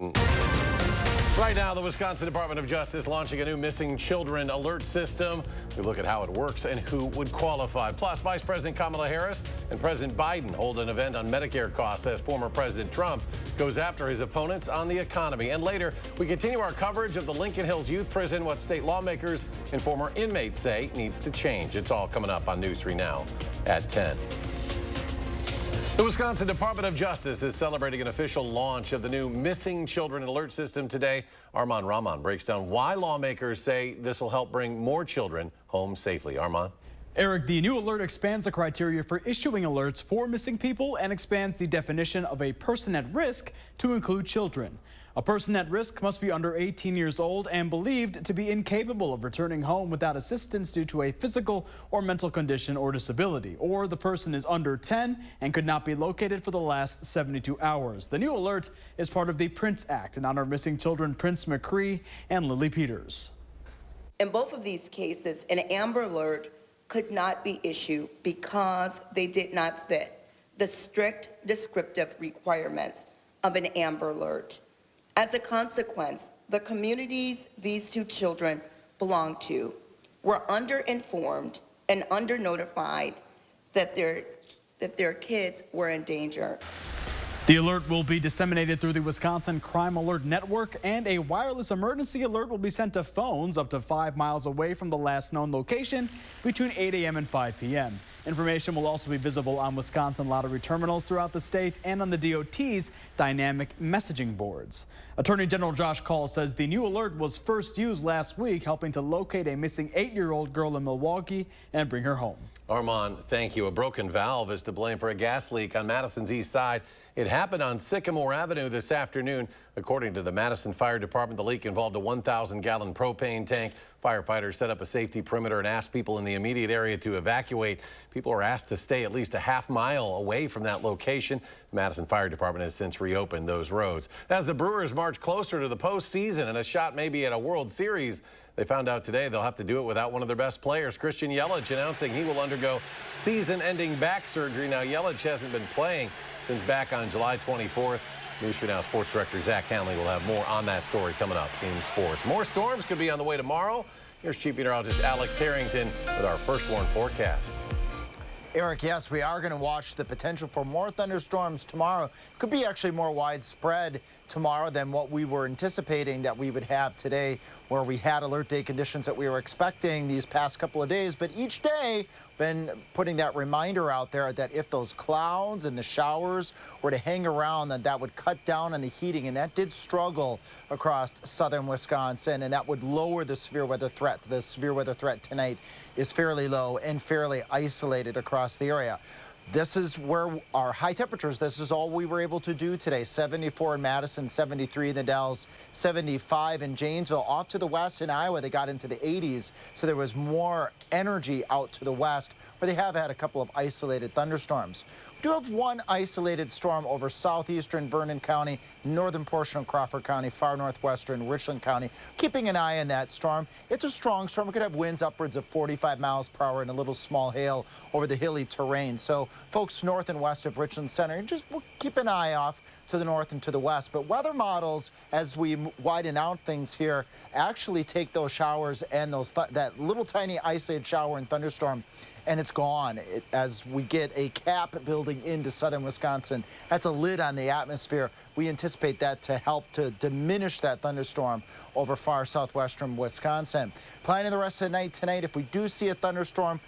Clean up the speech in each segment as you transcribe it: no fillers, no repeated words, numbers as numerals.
Right now, the Wisconsin Department of Justice launching a new missing children alert system. We look at how it works and who would qualify. Plus, Vice President Kamala Harris and President Biden hold an event on Medicare costs as former President Trump goes after his opponents on the economy. And later, we continue our coverage of the Lincoln Hills Youth Prison, what state lawmakers and former inmates say needs to change. It's all coming up on News 3 Now at 10. The Wisconsin Department of Justice is celebrating an official launch of the new Missing Children Alert System today. Armand Rahman breaks down why lawmakers say this will help bring more children home safely. Armand? Eric, the new alert expands the criteria for issuing alerts for missing people and expands the definition of a person at risk to include children. A person at risk must be under 18 years old and believed to be incapable of returning home without assistance due to a physical or mental condition or disability, or the person is under 10 and could not be located for the last 72 hours. The new alert is part of the Prince Act in honor of missing children Prince McCree and Lily Peters. In both of these cases, an Amber Alert could not be issued because they did not fit the strict descriptive requirements of an Amber Alert. As a consequence, the communities these two children belong to were underinformed and under-notified that their kids were in danger. The alert will be disseminated through the Wisconsin Crime Alert Network, and a wireless emergency alert will be sent to phones up to 5 miles away from the last known location between 8 a.m. and 5 p.m. Information will also be visible on Wisconsin lottery terminals throughout the state and on the DOT's dynamic messaging boards. Attorney General Josh Call says the new alert was first used last week, helping to locate a missing 8-year-old girl in Milwaukee and bring her home. Armand, thank you. A broken valve is to blame for a gas leak on Madison's east side. It happened on Sycamore Avenue this afternoon. According to the Madison Fire Department, the leak involved a 1,000-gallon propane tank. Firefighters set up a safety perimeter and asked people in the immediate area to evacuate. People are asked to stay at least a half-mile away from that location. The Madison Fire Department has since reopened those roads. As the Brewers march closer to the postseason and a shot maybe at a World Series, they found out today they'll have to do it without one of their best players. Christian Yelich announcing he will undergo season-ending back surgery. Now, Yelich hasn't been playing since back on July 24th. News 3 Now sports director Zach Hanley will have more on that story coming up in sports. More storms could be on the way tomorrow. Here's Chief Meteorologist Alex Harrington with our first warn forecast. Eric, yes, we are going to watch the potential for more thunderstorms tomorrow. Could be actually more widespread tomorrow than what we were anticipating that we would have today, where we had alert day conditions that we were expecting these past couple of days. But each day, been putting that reminder out there that if those clouds and the showers were to hang around, then that would cut down on the heating, and that did struggle across southern Wisconsin, and that would lower the severe weather threat. The severe weather threat tonight is fairly low and fairly isolated across the area. This is where our high temperatures, this is all we were able to do today. 74 in Madison, 73 in the Dalles, 75 in Janesville. Off to the west in Iowa, they got into the 80s, so there was more energy out to the west, where they have had a couple of isolated thunderstorms. We do have one isolated storm over southeastern Vernon County, northern portion of Crawford County, far northwestern Richland County. Keeping an eye on that storm. It's a strong storm. We could have winds upwards of 45 miles per hour and a little small hail over the hilly terrain. So folks north and west of Richland Center, just keep an eye off to the north and to the west. But weather models, as we widen out things here, actually take those showers and that little tiny isolated shower and thunderstorm, and it's gone as we get a cap building into southern Wisconsin. That's a lid on the atmosphere. We anticipate that to help to diminish that thunderstorm over far southwestern Wisconsin. Planning the rest of the night tonight, if we do see a thunderstorm,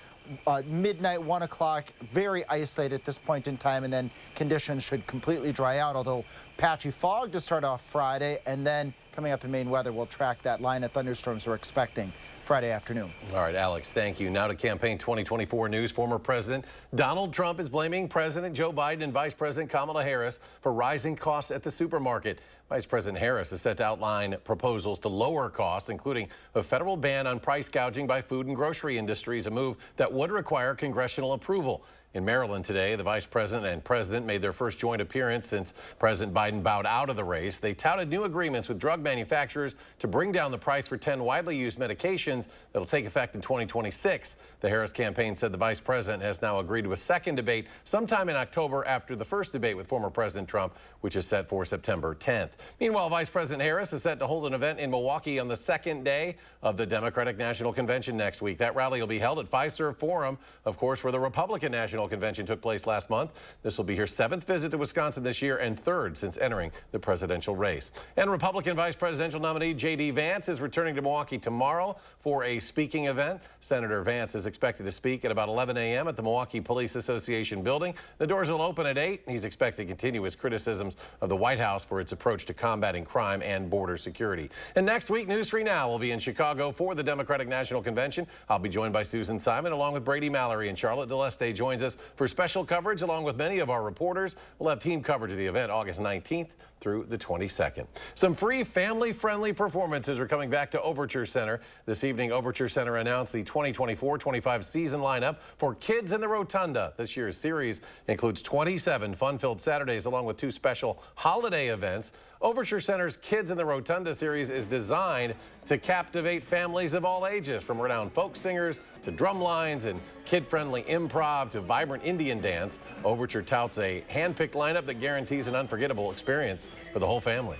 midnight, 1 o'clock, very isolated at this point in time, and then conditions should completely dry out, although patchy fog to start off Friday, and then coming up in Maine weather, we'll track that line of thunderstorms we're expecting Friday afternoon. All right, Alex, thank you. Now to campaign 2024 news. Former President Donald Trump is blaming President Joe Biden and Vice President Kamala Harris for rising costs at the supermarket. Vice President Harris is set to outline proposals to lower costs, including a federal ban on price gouging by food and grocery industries, a move that would require congressional approval. In Maryland today, the vice president and president made their first joint appearance since President Biden bowed out of the race. They touted new agreements with drug manufacturers to bring down the price for 10 widely used medications that will take effect in 2026. The Harris campaign said the vice president has now agreed to a second debate sometime in October after the first debate with former President Trump, which is set for September 10th. Meanwhile, Vice President Harris is set to hold an event in Milwaukee on the second day of the Democratic National Convention next week. That rally will be held at Fiserv Forum, of course, where the Republican National Convention took place last month. This will be her 7th visit to Wisconsin this year and 3rd since entering the presidential race. And Republican vice presidential nominee J.D. Vance is returning to Milwaukee tomorrow for a speaking event. Senator Vance is expected to speak at about 11 a.m. at the Milwaukee Police Association building. The doors will open at 8. He's expected to continue his criticisms of the White House for its approach to combating crime and border security. And next week, News 3 Now will be in Chicago for the Democratic National Convention. I'll be joined by Susan Simon along with Brady Mallory, and Charlotte DeLeste joins us for special coverage along with many of our reporters. We'll have team coverage of the event August 19th through the 22nd. Some free family-friendly performances are coming back to Overture Center. This evening, Overture Center announced the 2024-25 season lineup for Kids in the Rotunda. This year's series includes 27 fun-filled Saturdays along with 2 special holiday events. Overture Center's Kids in the Rotunda series is designed to captivate families of all ages, from renowned folk singers to drum lines and kid-friendly improv to vibrant Indian dance. Overture touts a hand-picked lineup that guarantees an unforgettable experience for the whole family.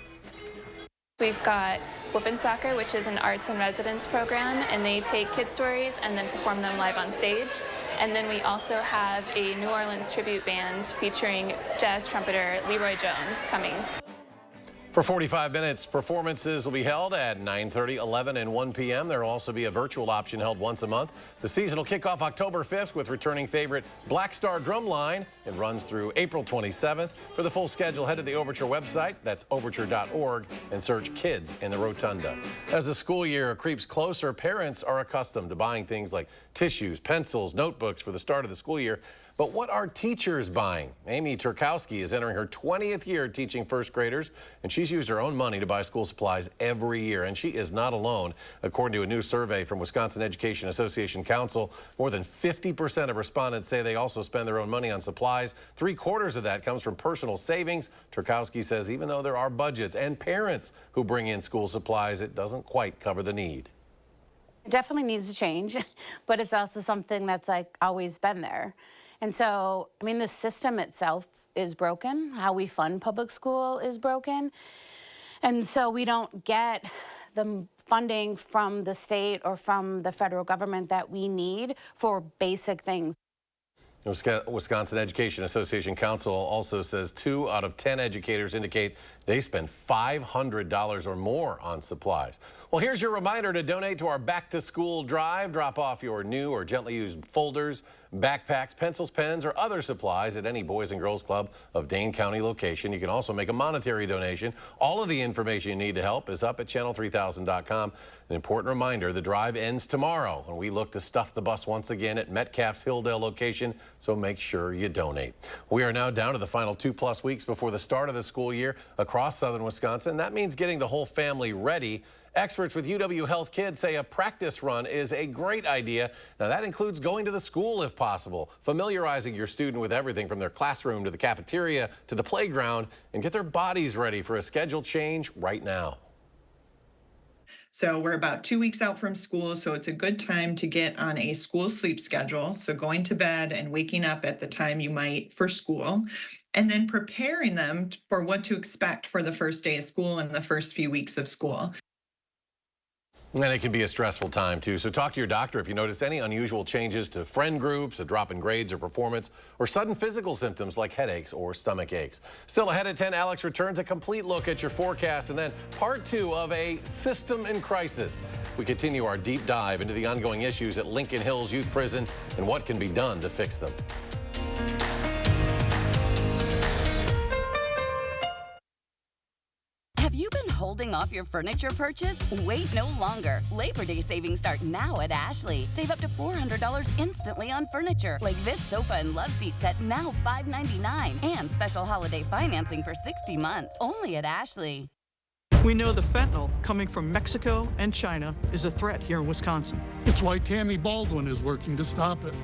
We've got Whoopin' Soccer, which is an arts and residence program, and they take kid stories and then perform them live on stage. And then we also have a New Orleans tribute band featuring jazz trumpeter Leroy Jones coming. For 45 minutes, performances will be held at 9:30, 11, and 1 p.m. There will also be a virtual option held once a month. The season will kick off October 5th with returning favorite Black Star Drumline. It runs through April 27th. For the full schedule, head to the Overture website. That's overture.org and search Kids in the Rotunda. As the school year creeps closer, parents are accustomed to buying things like tissues, pencils, notebooks for the start of the school year. But what are teachers buying? Amy Turkowski is entering her 20th year teaching first graders, and she's used her own money to buy school supplies every year. And she is not alone. According to a new survey from Wisconsin Education Association Council, more than 50% of respondents say they also spend their own money on supplies. 3/4 of that comes from personal savings. Turkowski says even though there are budgets and parents who bring in school supplies, it doesn't quite cover the need. It definitely needs to change, but it's also something that's like always been there. And so, I mean, the system itself is broken. How we fund public school is broken. And so we don't get the funding from the state or from the federal government that we need for basic things. Wisconsin Education Association Council also says 2 out of 10 educators indicate they spend $500 or more on supplies. Well, here's your reminder to donate to our Back to School drive. Drop off your new or gently used folders, backpacks, pencils, pens, or other supplies at any Boys and Girls Club of Dane County location. You can also make a monetary donation. All of the information you need to help is up at channel3000.com. An important reminder, the drive ends tomorrow, and we look to stuff the bus once again at Metcalf's Hilldale location, so make sure you donate. We are now down to the final 2+ weeks before the start of the school year across southern Wisconsin. That means getting the whole family ready. Experts with UW Health Kids say a practice run is a great idea. Now, that includes going to the school if possible, familiarizing your student with everything from their classroom to the cafeteria to the playground, and get their bodies ready for a schedule change right now. So we're about 2 weeks out from school, so it's a good time to get on a school sleep schedule. So going to bed and waking up at the time you might for school, and then preparing them for what to expect for the first day of school and the first few weeks of school. And it can be a stressful time, too. So talk to your doctor if you notice any unusual changes to friend groups, a drop in grades or performance, or sudden physical symptoms like headaches or stomach aches. Still ahead at 10, Alex returns a complete look at your forecast, and then part 2 of a system in crisis. We continue our deep dive into the ongoing issues at Lincoln Hills Youth Prison and what can be done to fix them. Have you been holding off your furniture purchase? Wait no longer. Labor Day savings start now at Ashley. Save up to $400 instantly on furniture, like this sofa and love seat set, now $599, and special holiday financing for 60 months, only at Ashley. We know the fentanyl coming from Mexico and China is a threat here in Wisconsin. It's why Tammy Baldwin is working to stop it.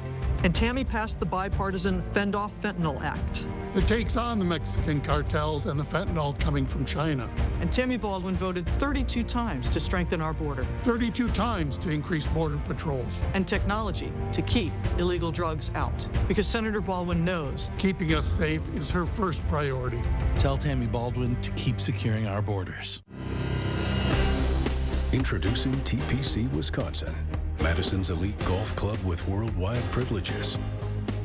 And Tammy passed the bipartisan Fend Off Fentanyl Act. It takes on the Mexican cartels and the fentanyl coming from China. And Tammy Baldwin voted 32 times to strengthen our border. 32 times to increase border patrols. And technology to keep illegal drugs out. Because Senator Baldwin knows keeping us safe is her first priority. Tell Tammy Baldwin to keep securing our borders. Introducing TPC Wisconsin, Madison's elite golf club with worldwide privileges,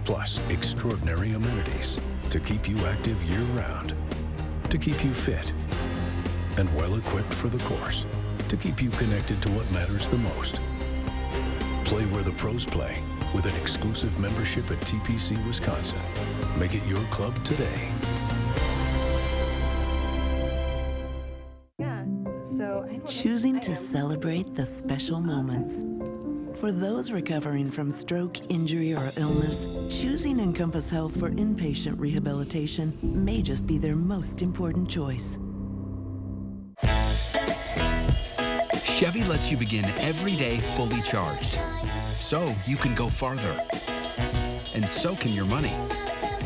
plus extraordinary amenities to keep you active year-round, to keep you fit and well-equipped for the course, to keep you connected to what matters the most. Play where the pros play with an exclusive membership at TPC Wisconsin. Make it your club today. Choosing to celebrate the special moments. For those recovering from stroke, injury, or illness, choosing Encompass Health for inpatient rehabilitation may just be their most important choice. Chevy lets you begin every day fully charged, so you can go farther. And so can your money.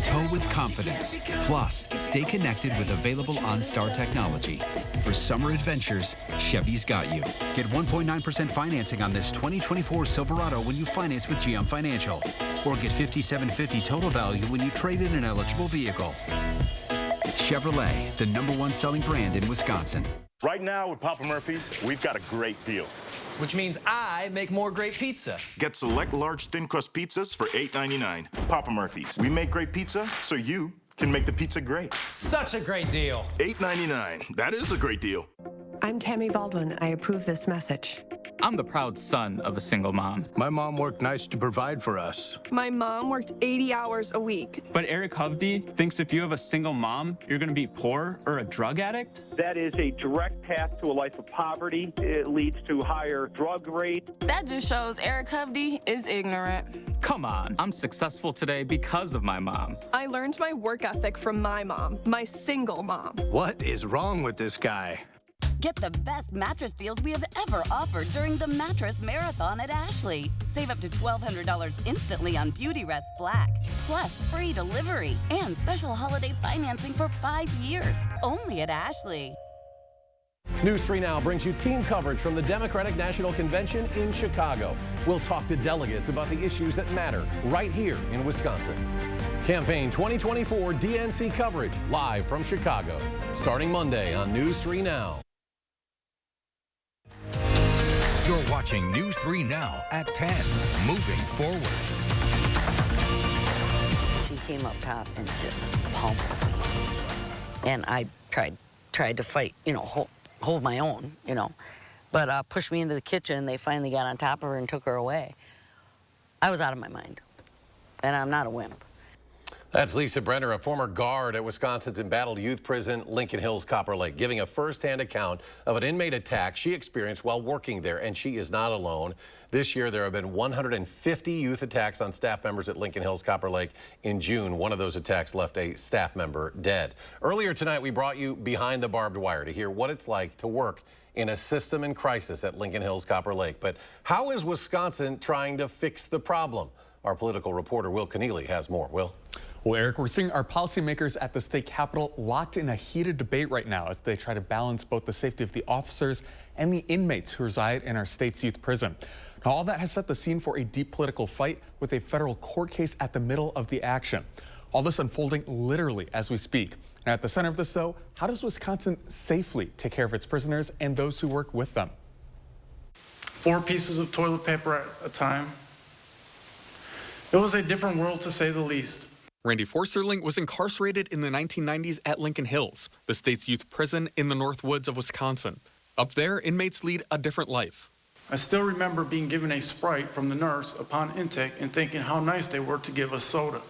Tow with confidence. Plus, stay connected with available OnStar technology. For summer adventures, Chevy's got you. Get 1.9% financing on this 2024 Silverado when you finance with GM Financial. Or get $5,750 total value when you trade in an eligible vehicle. Chevrolet, the #1 selling brand in Wisconsin. Right now with Papa Murphy's, we've got a great deal. Which means I make more great pizza. Get select large thin crust pizzas for $8.99. Papa Murphy's. We make great pizza so you can make the pizza great. Such a great deal. $8.99. That is a great deal. I'm Tammy Baldwin. I approve this message. I'm the proud son of a single mom. My mom worked nights to provide for us. My mom worked 80 hours a week. But Eric Hovde thinks if you have a single mom, you're going to be poor or a drug addict? That is a direct path to a life of poverty. It leads to higher drug rate. That just shows Eric Hovde is ignorant. Come on, I'm successful today because of my mom. I learned my work ethic from my mom, my single mom. What is wrong with this guy? Get the best mattress deals we have ever offered during the Mattress Marathon at Ashley. Save up to $1,200 instantly on Beautyrest Black, plus free delivery and special holiday financing for 5 years. Only at Ashley. News 3 Now brings you team coverage from the Democratic National Convention in Chicago. We'll talk to delegates about the issues that matter right here in Wisconsin. Campaign 2024 DNC coverage live from Chicago, starting Monday on News 3 Now. You're watching News 3 Now at 10. Moving forward. She came up top and just pummeled me. And I tried to fight, hold my own, But pushed me into the kitchen. They finally got on top of her and took her away. I was out of my mind. And I'm not a wimp. That's Lisa Brenner, a former guard at Wisconsin's embattled youth prison, Lincoln Hills Copper Lake, giving a first-hand account of an inmate attack she experienced while working there, and she is not alone. This year, there have been 150 youth attacks on staff members at Lincoln Hills Copper Lake. In June, one of those attacks left a staff member dead. Earlier tonight, we brought you Behind the Barbed Wire to hear what it's like to work in a system in crisis at Lincoln Hills Copper Lake. But how is Wisconsin trying to fix the problem? Our political reporter, Will Keneally, has more. Will? Well, Eric, we're seeing our policymakers at the state capitol locked in a heated debate right now as they try to balance both the safety of the officers and the inmates who reside in our state's youth prison. Now, all that has set the scene for a deep political fight with a federal court case at the middle of the action. All this unfolding literally as we speak. And at the center of this, though, how does Wisconsin safely take care of its prisoners and those who work with them? 4 pieces of toilet paper at a time. It was a different world, to say the least. Randy Forsterling was incarcerated in the 1990s at Lincoln Hills, the state's youth prison in the North Woods of Wisconsin. Up there, inmates lead a different life. I still remember being given a Sprite from the nurse upon intake and thinking how nice they were to give us soda.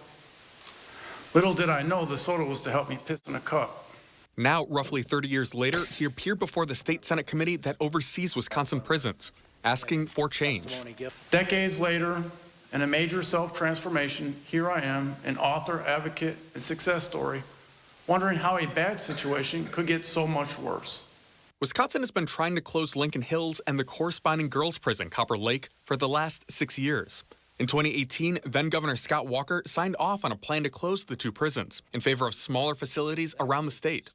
Little did I know the soda was to help me piss in a cup. Now, roughly 30 years later, he appeared before the state Senate committee that oversees Wisconsin prisons, asking for change. Decades later, in a major self-transformation, here I am, an author, advocate, and success story, wondering how a bad situation could get so much worse. Wisconsin has been trying to close Lincoln Hills and the corresponding girls' prison, Copper Lake, for the last 6 years. In 2018, then-Governor Scott Walker signed off on a plan to close the two prisons in favor of smaller facilities around the state.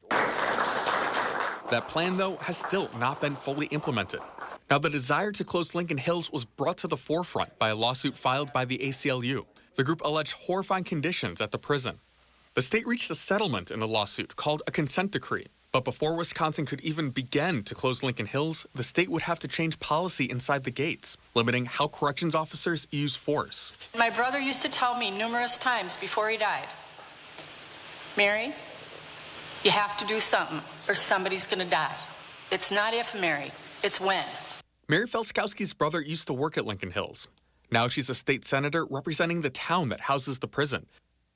That plan, though, has still not been fully implemented. Now, the desire to close Lincoln Hills was brought to the forefront by a lawsuit filed by the ACLU. The group alleged horrifying conditions at the prison. The state reached a settlement in the lawsuit called a consent decree. But before Wisconsin could even begin to close Lincoln Hills, the state would have to change policy inside the gates, limiting how corrections officers use force. My brother used to tell me numerous times before he died, Mary, you have to do something or somebody's going to die. It's not if, Mary, it's when. Mary Felskowski's brother used to work at Lincoln Hills. Now she's a state senator representing the town that houses the prison.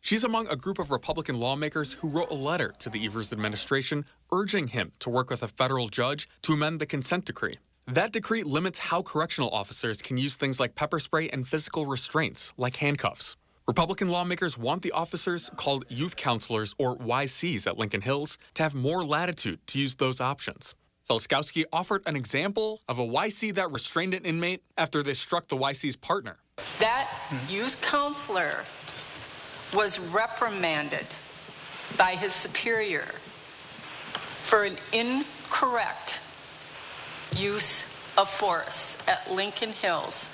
She's among a group of Republican lawmakers who wrote a letter to the Evers administration urging him to work with a federal judge to amend the consent decree. That decree limits how correctional officers can use things like pepper spray and physical restraints, like handcuffs. Republican lawmakers want the officers, called youth counselors or YCs at Lincoln Hills, to have more latitude to use those options. Felskowski offered an example of a YC that restrained an inmate after they struck the YC's partner. That youth counselor was reprimanded by his superior for an incorrect use of force at Lincoln Hills.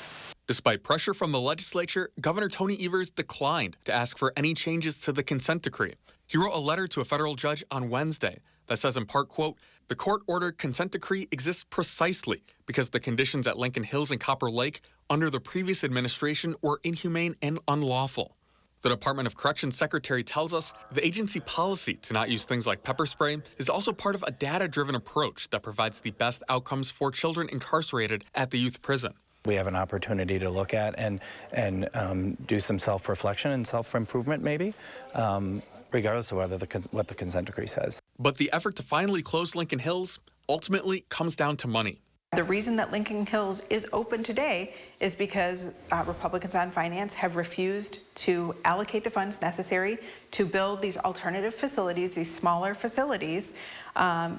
Despite pressure from the legislature, Governor Tony Evers declined to ask for any changes to the consent decree. He wrote a letter to a federal judge on Wednesday that says in part, quote, the court-ordered consent decree exists precisely because the conditions at Lincoln Hills and Copper Lake under the previous administration were inhumane and unlawful. The Department of Corrections Secretary tells us the agency policy to not use things like pepper spray is also part of a data-driven approach that provides the best outcomes for children incarcerated at the youth prison. We have an opportunity to look at and do some self-reflection and self-improvement maybe, regardless of what the consent decree says. But the effort to finally close Lincoln Hills ultimately comes down to money. The reason that Lincoln Hills is open today is because Republicans on finance have refused to allocate the funds necessary to build these alternative facilities, these smaller facilities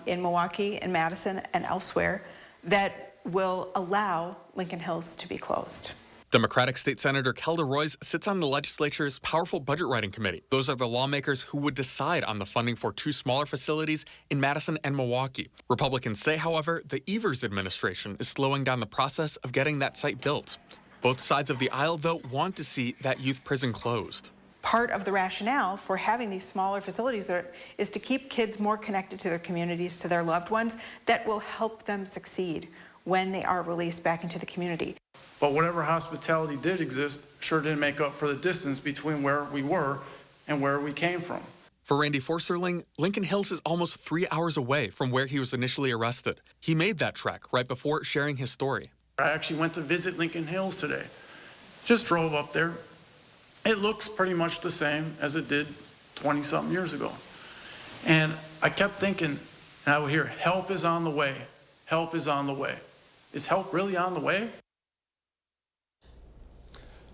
in Milwaukee and Madison and elsewhere that will allow Lincoln Hills to be closed. Democratic State Senator Kelda Roys sits on the legislature's powerful budget writing committee. Those are the lawmakers who would decide on the funding for two smaller facilities in Madison and Milwaukee. Republicans say, however, the Evers administration is slowing down the process of getting that site built. Both sides of the aisle, though, want to see that youth prison closed. Part of the rationale for having these smaller facilities is to keep kids more connected to their communities, to their loved ones, that will help them succeed when they are released back into the community. But whatever hospitality did exist sure didn't make up for the distance between where we were and where we came from. For Randy Forsterling, Lincoln Hills is almost 3 hours away from where he was initially arrested. He made that trek right before sharing his story. I actually went to visit Lincoln Hills today. Just drove up there. It looks pretty much the same as it did 20-something years ago. And I kept thinking, and I would hear, help is on the way. Help is on the way. Is help really on the way?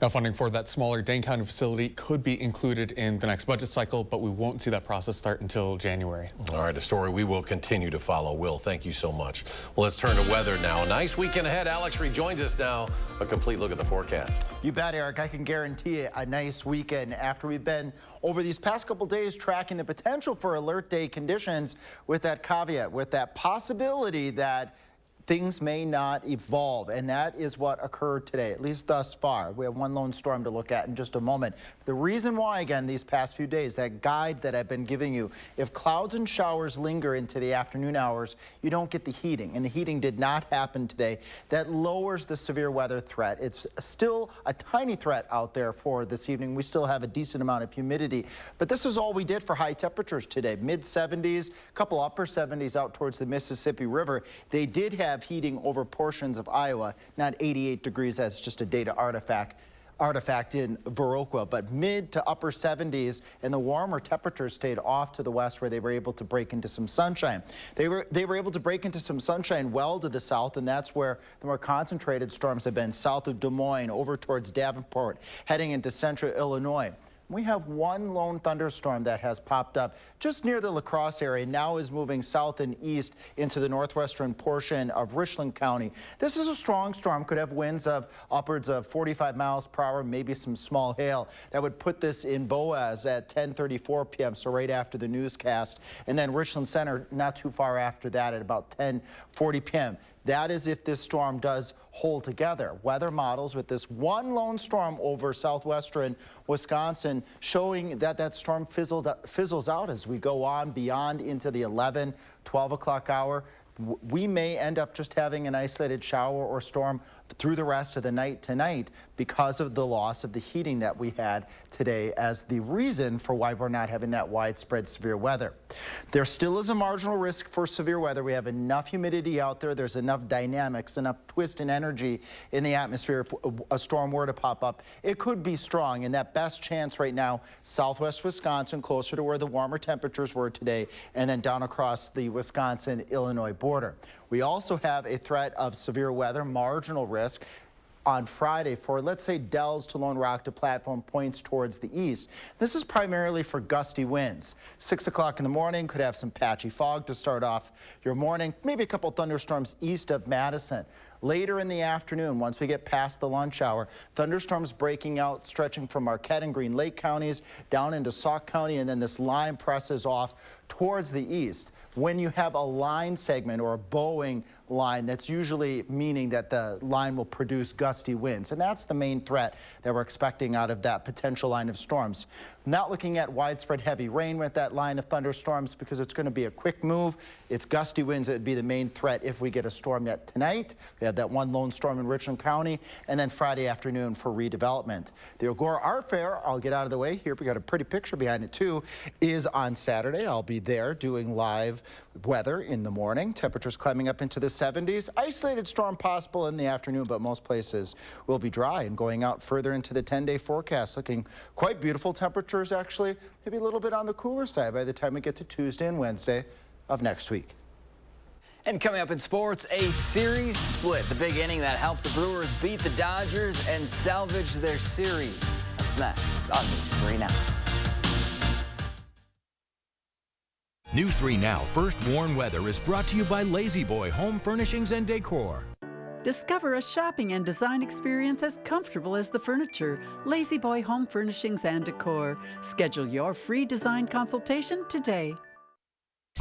Now, funding for that smaller Dane County facility could be included in the next budget cycle, but we won't see that process start until January. All right, a story we will continue to follow. Will, thank you so much. Well, let's turn to weather now. A nice weekend ahead. Alex rejoins us now. A complete look at the forecast. You bet, Eric. I can guarantee a nice weekend after we've been over these past couple days tracking the potential for alert day conditions with that caveat, with that possibility that things may not evolve, and that is what occurred today, at least thus far. We have one lone storm to look at in just a moment. The reason why, again, these past few days, that guide that I've been giving you, if clouds and showers linger into the afternoon hours, you don't get the heating, and the heating did not happen today. That lowers the severe weather threat. It's still a tiny threat out there for this evening. We still have a decent amount of humidity, but this is all we did for high temperatures today. Mid-70s, a couple upper 70s out towards the Mississippi River. They did have heating over portions of Iowa, not 88 degrees as just a data artifact in Viroqua, but mid to upper 70s, and the warmer temperatures stayed off to the west where they were able to break into some sunshine. They were able to break into some sunshine well to the south, and that's where the more concentrated storms have been, south of Des Moines, over towards Davenport, heading into central Illinois. We have one lone thunderstorm that has popped up just near the La Crosse area, now is moving south and east into the northwestern portion of Richland County. This is a strong storm, could have winds of upwards of 45 miles per hour, maybe some small hail. That would put this in Boaz at 10:34 p.m., so right after the newscast. And then Richland Center not too far after that at about 10:40 p.m. That is if this storm does hold together. Weather models with this one lone storm over southwestern Wisconsin showing that that storm fizzles out as we go on beyond into the 11, 12 o'clock hour. We may end up just having an isolated shower or storm through the rest of the night tonight because of the loss of the heating that we had today as the reason for why we're not having that widespread severe weather. There still is a marginal risk for severe weather. We have enough humidity out there. There's enough dynamics, enough twist and energy in the atmosphere. If a storm were to pop up, it could be strong. And that best chance right now, southwest Wisconsin, closer to where the warmer temperatures were today, and then down across the Wisconsin-Illinois border. We also have a threat of severe weather, marginal risk, on Friday for, let's say, Dells to Lone Rock to Platform points towards the east. This is primarily for gusty winds. 6 o'clock in the morning, could have some patchy fog to start off your morning, maybe a couple thunderstorms east of Madison. Later in the afternoon, once we get past the lunch hour, thunderstorms breaking out, stretching from Marquette and Green Lake counties down into Sauk County, and then this line presses off towards the east. When you have a line segment or a bowing line, that's usually meaning that the line will produce gusty winds. And that's the main threat that we're expecting out of that potential line of storms. Not looking at widespread heavy rain with that line of thunderstorms because it's going to be a quick move. It's gusty winds that would be the main threat if we get a storm yet tonight. We have that one lone storm in Richland County, and then Friday afternoon for redevelopment. The Agora Art Fair, I'll get out of the way here. We got a pretty picture behind it too, is on Saturday. I'll be there doing live weather in the morning. Temperatures climbing up into the 70s. Isolated storm possible in the afternoon, but most places will be dry. And going out further into the 10-day forecast, looking quite beautiful temperatures actually, maybe a little bit on the cooler side by the time we get to Tuesday and Wednesday of next week. And coming up in sports, a series split. The big inning that helped the Brewers beat the Dodgers and salvage their series. That's next on News 3 Now. News 3 Now First Warn Weather is brought to you by Lazy Boy Home Furnishings and Decor. Discover a shopping and design experience as comfortable as the furniture. Lazy Boy Home Furnishings and Decor. Schedule your free design consultation today.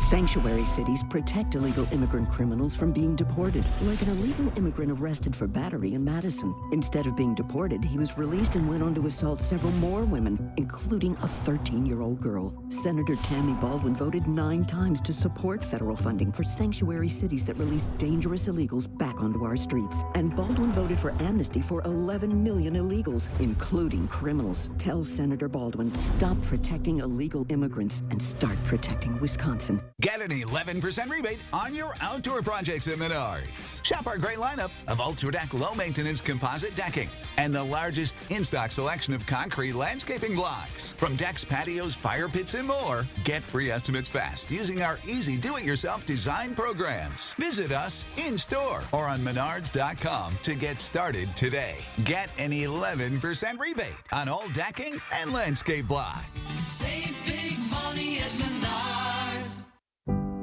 Sanctuary cities protect illegal immigrant criminals from being deported, like an illegal immigrant arrested for battery in Madison. Instead of being deported, he was released and went on to assault several more women, including a 13-year-old girl. Senator Tammy Baldwin voted 9 times to support federal funding for sanctuary cities that release dangerous illegals back onto our streets. And Baldwin voted for amnesty for 11 million illegals, including criminals. Tell Senator Baldwin, stop protecting illegal immigrants and start protecting Wisconsin. Get an 11% rebate on your outdoor projects at Menards. Shop our great lineup of Ultra-Deck low-maintenance composite decking and the largest in-stock selection of concrete landscaping blocks. From decks, patios, fire pits, and more, get free estimates fast using our easy do-it-yourself design programs. Visit us in-store or on Menards.com to get started today. Get an 11% rebate on all decking and landscape blocks. Save big money at Menards.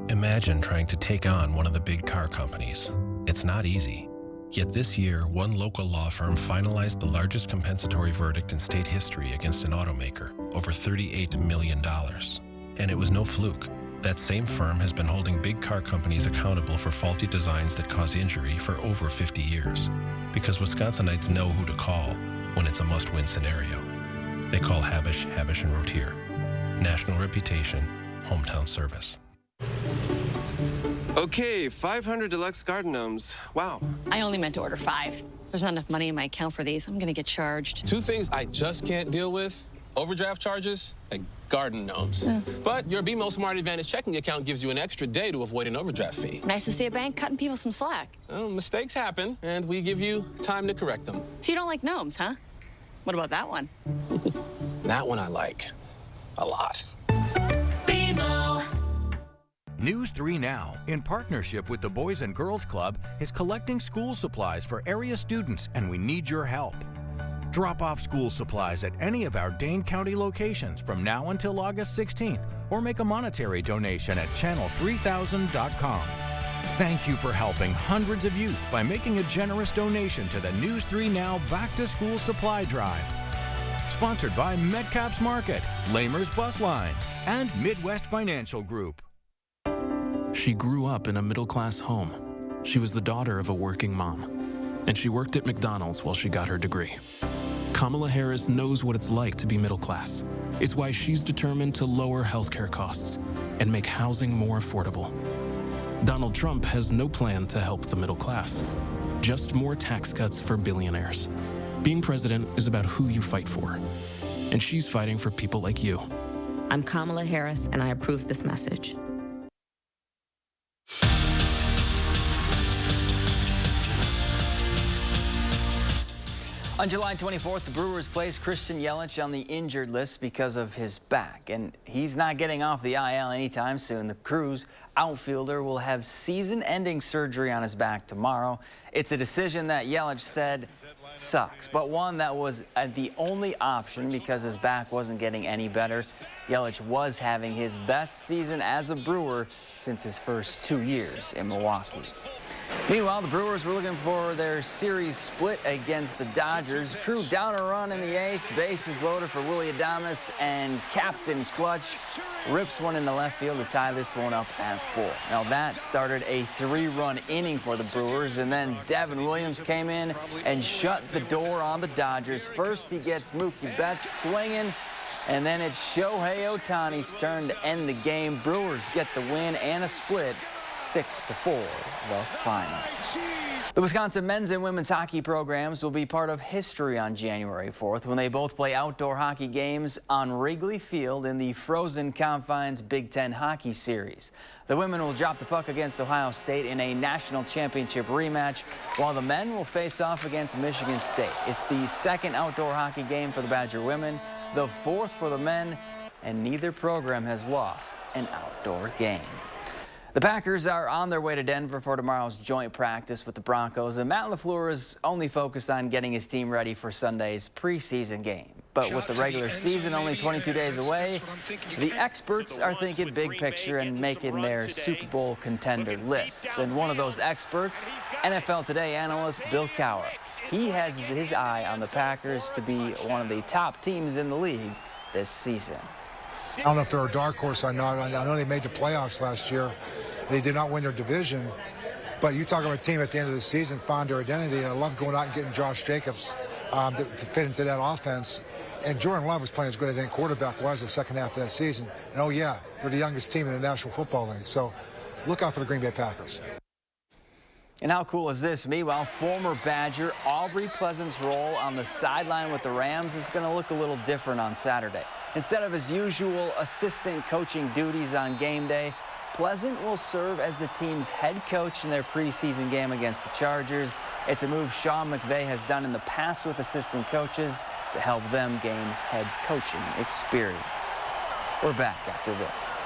Imagine trying to take on one of the big car companies. It's not easy. Yet this year, one local law firm finalized the largest compensatory verdict in state history against an automaker, over $38 million. And it was no fluke. That same firm has been holding big car companies accountable for faulty designs that cause injury for over 50 years. Because Wisconsinites know who to call when it's a must-win scenario. They call Habish, Habish & Rotier. National reputation, hometown service. Okay, 500 deluxe garden gnomes. Wow. I only meant to order 5. There's not enough money in my account for these. I'm gonna get charged. 2 things I just can't deal with: overdraft charges and garden gnomes. But your BMO Smart Advantage checking account gives you an extra day to avoid an overdraft fee. Nice to see a bank cutting people some slack. Well, mistakes happen, and we give you time to correct them. So you don't like gnomes, huh? What about that one? That one I like a lot. BMO. News 3 Now, in partnership with the Boys and Girls Club, is collecting school supplies for area students, and we need your help. Drop off school supplies at any of our Dane County locations from now until August 16th, or make a monetary donation at channel3000.com. Thank you for helping hundreds of youth by making a generous donation to the News 3 Now Back to School Supply Drive. Sponsored by Metcalf's Market, Lamer's Bus Line, and Midwest Financial Group. She grew up in a middle-class home. She was the daughter of a working mom, and she worked at McDonald's while she got her degree. Kamala Harris knows what it's like to be middle class. It's why she's determined to lower healthcare costs and make housing more affordable. Donald Trump has no plan to help the middle class, just more tax cuts for billionaires. Being president is about who you fight for, and she's fighting for people like you. I'm Kamala Harris, and I approve this message. On July 24th, the Brewers placed Christian Yelich on the injured list because of his back, and he's not getting off the IL anytime soon. The Crew's outfielder will have season-ending surgery on his back tomorrow. It's a decision that Yelich said sucks, but one that was the only option because his back wasn't getting any better. Yelich was having his best season as a Brewer since his first 2 years in Milwaukee. Meanwhile, the Brewers were looking for their series split against the Dodgers. Crew down a run in the 8th, bases loaded for Willie Adames, and Captain Clutch rips one in the left field to tie this one up at 4. Now that started a 3-run inning for the Brewers, and then Devin Williams came in and shut the door on the Dodgers. First he gets Mookie Betts swinging, and then it's Shohei Ohtani's turn to end the game. Brewers get the win and a split, 6-4, the final. The Wisconsin men's and women's hockey programs will be part of history on January 4th when they both play outdoor hockey games on Wrigley Field in the Frozen Confines Big Ten Hockey Series. The women will drop the puck against Ohio State in a national championship rematch, while the men will face off against Michigan State. It's the second outdoor hockey game for the Badger women, the 4th for the men, and neither program has lost an outdoor game. The Packers are on their way to Denver for tomorrow's joint practice with the Broncos, and Matt LaFleur is only focused on getting his team ready for Sunday's preseason game. But with the regular season only 22 days away, the experts are thinking big picture and making their Super Bowl contender lists. And one of those experts, NFL Today analyst Bill Cowher. He has his eye on the Packers to be one of the top teams in the league this season. I don't know if they're a dark horse or not. I know they made the playoffs last year. They did not win their division. But you talk about a team at the end of the season found their identity. And I love going out and getting Josh Jacobs to fit into that offense. And Jordan Love was playing as good as any quarterback was the second half of that season. And oh yeah, they're the youngest team in the National Football League. So look out for the Green Bay Packers. And how cool is this? Meanwhile, former Badger Aubrey Pleasant's role on the sideline with the Rams is going to look a little different on Saturday. Instead of his usual assistant coaching duties on game day, Pleasant will serve as the team's head coach in their preseason game against the Chargers. It's a move Sean McVay has done in the past with assistant coaches to help them gain head coaching experience. We're back after this.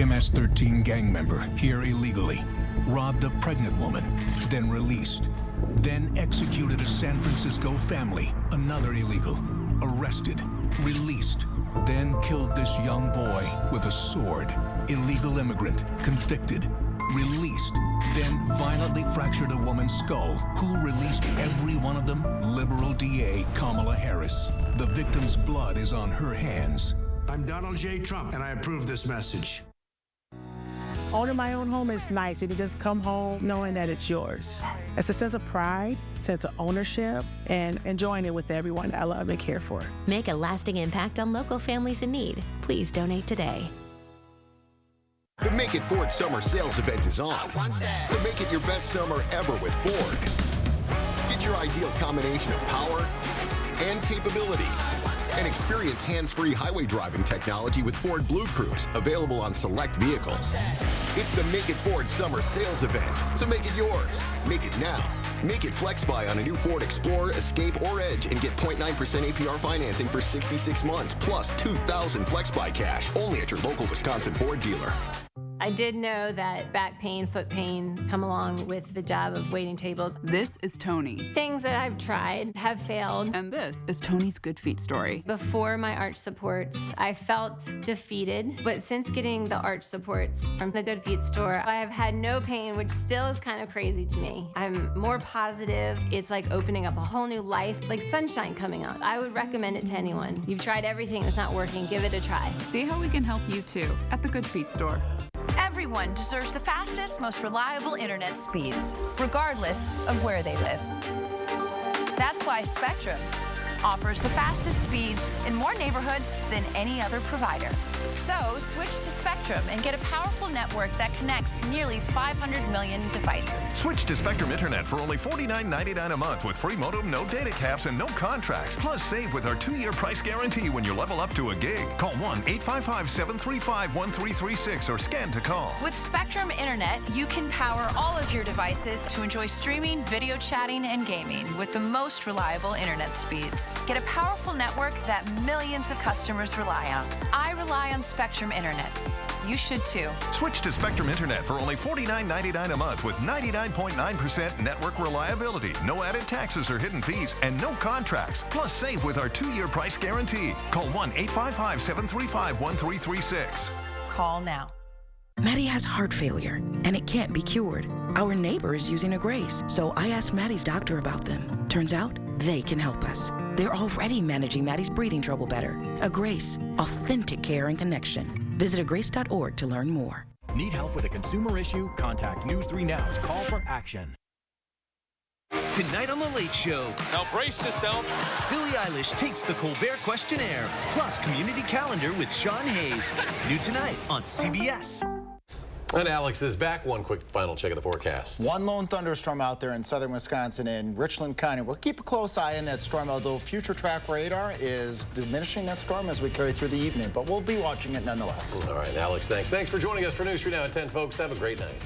MS-13 gang member here illegally, robbed a pregnant woman, then released, then executed a San Francisco family, another illegal, arrested, released, then killed this young boy with a sword, illegal immigrant, convicted, released, then violently fractured a woman's skull. Who released every one of them? Liberal DA Kamala Harris. The victim's blood is on her hands. I'm Donald J. Trump, and I approve this message. Owning my own home is nice. You can just come home knowing that it's yours. It's a sense of pride, sense of ownership, and enjoying it with everyone that I love and care for. Make a lasting impact on local families in need. Please donate today. The Make It Ford Summer Sales Event is on. So make it your best summer ever with Ford. Get your ideal combination of power and capability. And experience hands-free highway driving technology with Ford Blue Cruise, available on select vehicles. It's the Make It Ford Summer Sales Event, so make it yours. Make it now. Make it flex buy on a new Ford Explorer, Escape, or Edge and get 0.9% APR financing for 66 months, plus $2,000 flex buy cash, only at your local Wisconsin Ford dealer. I did know that back pain, foot pain come along with the job of waiting tables. This is Tony. Things that I've tried have failed. And this is Tony's Good Feet story. Before my arch supports, I felt defeated, but since getting the arch supports from the Good Feet store, I have had no pain, which still is kind of crazy to me. I'm more positive. It's like opening up a whole new life, like sunshine coming out. I would recommend it to anyone. You've tried everything that's not working, give it a try. See how we can help you too at the Good Feet store. Everyone deserves the fastest, most reliable internet speeds, regardless of where they live. That's why Spectrum offers the fastest speeds in more neighborhoods than any other provider. So switch to Spectrum and get a powerful network that connects nearly 500 million devices. Switch to Spectrum Internet for only $49.99 a month with free modem, no data caps, and no contracts. Plus, save with our 2-year price guarantee when you level up to a gig. Call 1-855-735-1336 or scan to call. With Spectrum Internet, you can power all of your devices to enjoy streaming, video chatting, and gaming with the most reliable internet speeds. Get a powerful network that millions of customers rely on. I rely on Spectrum Internet. You should too. Switch to Spectrum Internet for only $49.99 a month with 99.9% network reliability, no added taxes or hidden fees, and no contracts. Plus, save with our 2-year price guarantee. Call 1-855-735-1336. Call now. Maddie has heart failure, and it can't be cured. Our neighbor is using a Grace, so I asked Maddie's doctor about them. Turns out, they can help us. They're already managing Maddie's breathing trouble better. A Grace, authentic care and connection. Visit agrace.org to learn more. Need help with a consumer issue? Contact News 3 Now's Call for Action. Tonight on The Late Show. Now brace yourself. Billie Eilish takes the Colbert Questionnaire, plus Community Calendar with Sean Hayes. New tonight on CBS. And Alex is back. One quick final check of the forecast. One lone thunderstorm out there in southern Wisconsin in Richland County. We'll keep a close eye on that storm, although future track radar is diminishing that storm as we carry through the evening. But we'll be watching it nonetheless. All right, Alex, thanks. Thanks for joining us for News 3 Now at 10, folks. Have a great night.